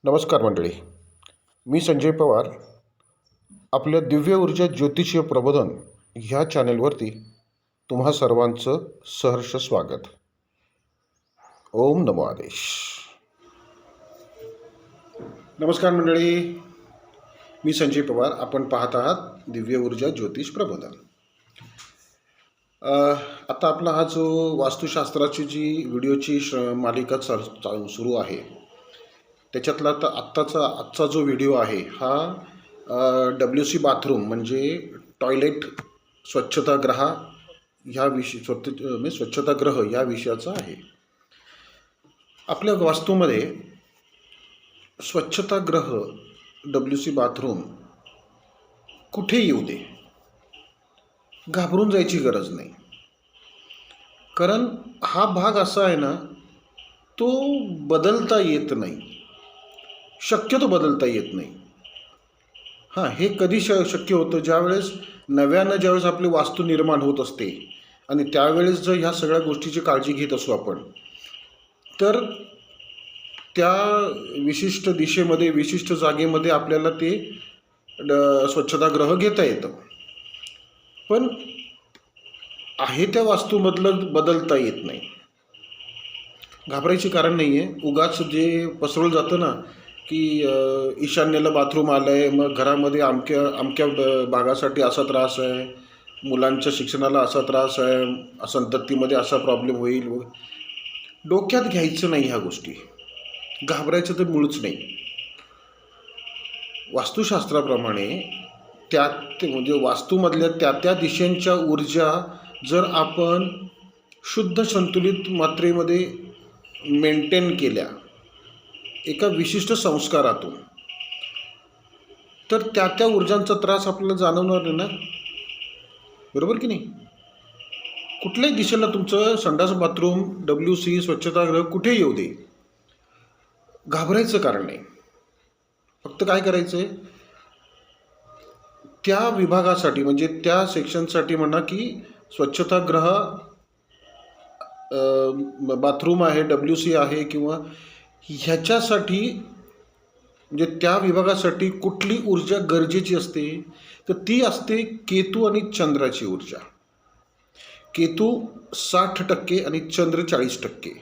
नमस्कार मंडळी. मी संजय पवार. आपल्या दिव्य ऊर्जा ज्योतिषीय प्रबोधन ह्या चॅनेलवरती तुम्हा सर्वांचं सहर्ष स्वागत. ओम नमो आदेश. नमस्कार मंडळी, मी संजय पवार. आपण पाहत आहात दिव्य ऊर्जा ज्योतिष प्रबोधन. आता आपला हा जो वास्तुशास्त्राची जी व्हिडिओची मालिका सुरू आहे, त्याच्यातला आजचा जो व्हिडिओ आहे हा WC बाथरूम म्हणजे टॉयलेट स्वच्छतागृह स्वच्छतागृह या विषयाचा आहे. आपल्या वास्तूमध्ये स्वच्छतागृह WC बाथरूम कुठे येऊ दे, घाबरून जायची गरज नाही. कारण हा भाग असा आहे ना, तो बदलता येत नाही, शक्यतो बदलता येत नाही. हे कधी शक्य होतं, ज्यावेळेस ज्यावेळेस आपली वास्तू निर्माण होत असते आणि त्यावेळेस जर ह्या सगळ्या गोष्टीची काळजी घेत असू आपण, तर त्या विशिष्ट दिशेमध्ये विशिष्ट जागेमध्ये आपल्याला ते स्वच्छतागृह घेता येतं. पण आहे त्या वास्तूमधलं बदलता येत नाही. घाबरायचे कारण नाही आहे. उगाच जे पसरवलं जातं ना की ईशान्येला बाथरूम आलं आहे, मग घरामध्ये अमक्या भागासाठी असा त्रास आहे, मुलांच्या शिक्षणाला असा त्रास आहे, संततीमध्ये असा प्रॉब्लेम होईल. डोक्यात घ्यायचं नाही ह्या गोष्टी, घाबरायचं तर मुळच नाही. वास्तुशास्त्राप्रमाणे म्हणजे वास्तूमधल्या त्या दिशांच्या ऊर्जा जर आपण शुद्ध संतुलित मात्रेमध्ये मेंटेन केल्या एका विशिष्ट संस्कारातून, तर त्या ऊर्जांचा त्रास आपल्याला जाणवणार नाही ना, बरोबर की नाही? कुठल्याही दिशेला तुमचं संडास बाथरूम WC स्वच्छतागृह कुठे येऊ दे, घाबरायचं कारण नाही. फक्त काय करायचं आहे, त्या विभागासाठी म्हणजे त्या सेक्शनसाठी म्हणा की स्वच्छतागृह बाथरूम आहे, WC आहे, किंवा ह्याच्यासाठी म्हणजे त्या विभागासाठी कुठली ऊर्जा गरजेची असते, तर ती असते केतू आणि चंद्राची ऊर्जा. केतू 60% आणि चंद्र 40%.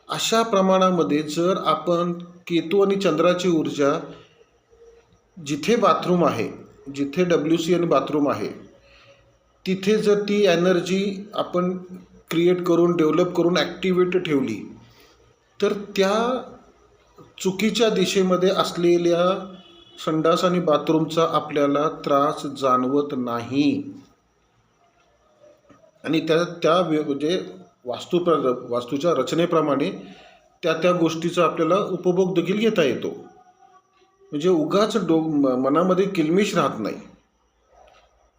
अशा प्रमाणामध्ये जर आपण केतू आणि चंद्राची ऊर्जा जिथे बाथरूम आहे, जिथे WC आणि बाथरूम आहे, तिथे जर ती एनर्जी आपण क्रिएट करून डेव्हलप करून ॲक्टिवेट ठेवली, तर त्या चुकीच्या दिशेमध्ये असलेल्या संडास आणि बाथरूमचा आपल्याला त्रास जाणवत नाही. आणि त्या म्हणजे वास्तूच्या रचनेप्रमाणे त्या गोष्टीचा आपल्याला उपभोग देखील घेता येतो. म्हणजे उगाच मनामध्ये किलमिश राहत नाही.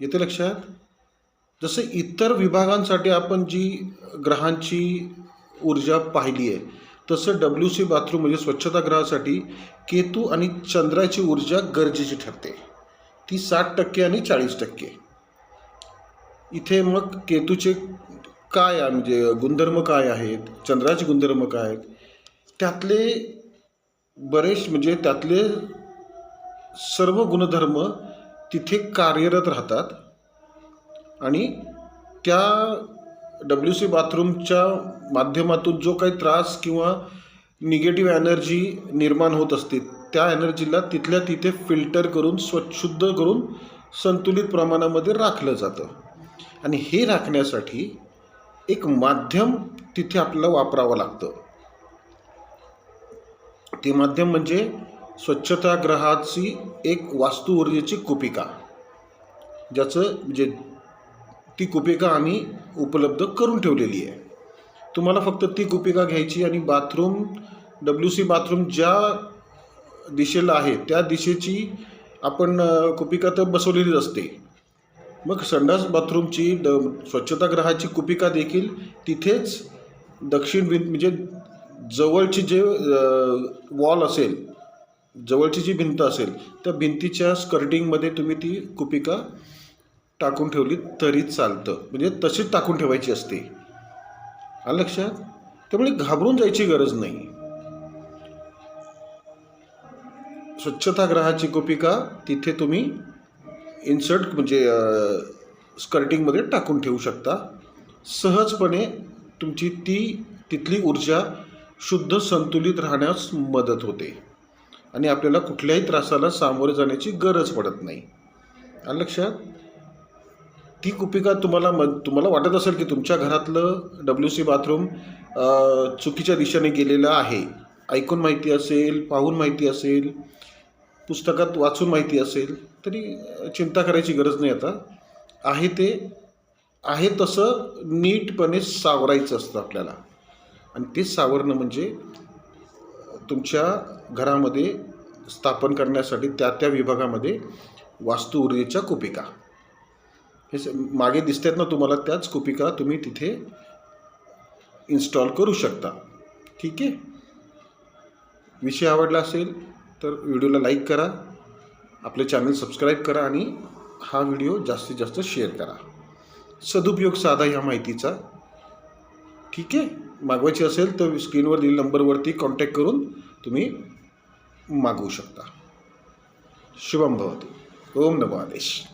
येते लक्षात? जसं इतर विभागांसाठी आपण जी ग्रहांची ऊर्जा पाहिली आहे, तसं WC बाथरूम म्हणजे स्वच्छतागृहासाठी केतू आणि चंद्राची ऊर्जा गरजेची ठरते. ती 60% आणि 40%. इथे मग केतूचे काय म्हणजे गुणधर्म काय आहेत, चंद्राचे गुणधर्म काय आहेत, त्यातले त्यातले सर्व गुणधर्म तिथे कार्यरत राहतात. आणि त्या WC बाथरूमच्या माध्यमातून जो काही त्रास किंवा निगेटिव्ह एनर्जी निर्माण होत असते, त्या एनर्जीला तिथल्या तिथे फिल्टर करून शुद्ध करून संतुलित प्रमाणामध्ये राखलं जातं. आणि हे राखण्यासाठी एक माध्यम तिथे आपल्याला वापरावं लागतं. ते माध्यम म्हणजे स्वच्छतागृहाची एक वास्तू ऊर्जेची कुपिका, ज्याचं म्हणजे ती कुपिका आम्ही उपलब्ध करून ठेवलेली आहे. तुम्हाला फक्त ती कुपिका घ्यायची आणि WC बाथरूम ज्या दिशेला आहे त्या दिशेची आपण कुपिका तर बसवलेलीच असते. मग संडास बाथरूमची स्वच्छतागृहाची कुपिका देखील तिथेच दक्षिण म्हणजे जवळची जे वॉल असेल, जवळची जी भिंत असेल, त्या भिंतीच्या स्कर्टिंगमध्ये तुम्ही ती कुपिका टाकून ठेवली तरी चालतं. म्हणजे तशीच टाकून ठेवायची असते. आलं लक्षात? त्यामुळे घाबरून जायची गरज नाही. स्वच्छतागृहाची कुपिका तिथे तुम्ही इन्सर्ट म्हणजे स्कर्टिंगमध्ये टाकून ठेवू शकता. सहजपणे तुमची तिथली ऊर्जा शुद्ध संतुलित राहण्यास मदत होते आणि आपल्याला कुठल्याही त्रासाला सामोरे जाण्याची गरज पडत नाही. आलं लक्षात? ती कुपिका तुम्हाला वाटत असेल की तुमच्या घरातलं WC बाथरूम चुकीच्या दिशेने गेलेलं आहे, ऐकून माहिती असेल, पाहून माहिती असेल, पुस्तकात वाचून माहिती असेल, तरी चिंता करायची गरज नाही. आता आहे तसं नीटपणे सावरायचं असतं आपल्याला आणि ते सावरणं म्हणजे तुमच्या घरामध्ये स्थापन करण्यासाठी त्या विभागामध्ये वास्तू ऊर्जेच्या कुपिका हे मागे दिसतात ना तुम्हाला, त्याच कुपिका तुम्ही तिथे इन्स्टॉल करू शकता. ठीक आहे. विषय आवडला असेल तर व्हिडिओला लाईक करा, आपले चॅनल सबस्क्राईब करा आणि हा व्हिडिओ जास्तीत जास्त शेअर करा. सदुपयोग साधा ह्या माहितीचा. ठीक आहे. मागवायची असेल तर स्क्रीनवर दिलेल्या नंबरवरती कॉन्टॅक्ट करून तुम्ही मागवू शकता. शुभम भवतु. ओम नमो आदेश.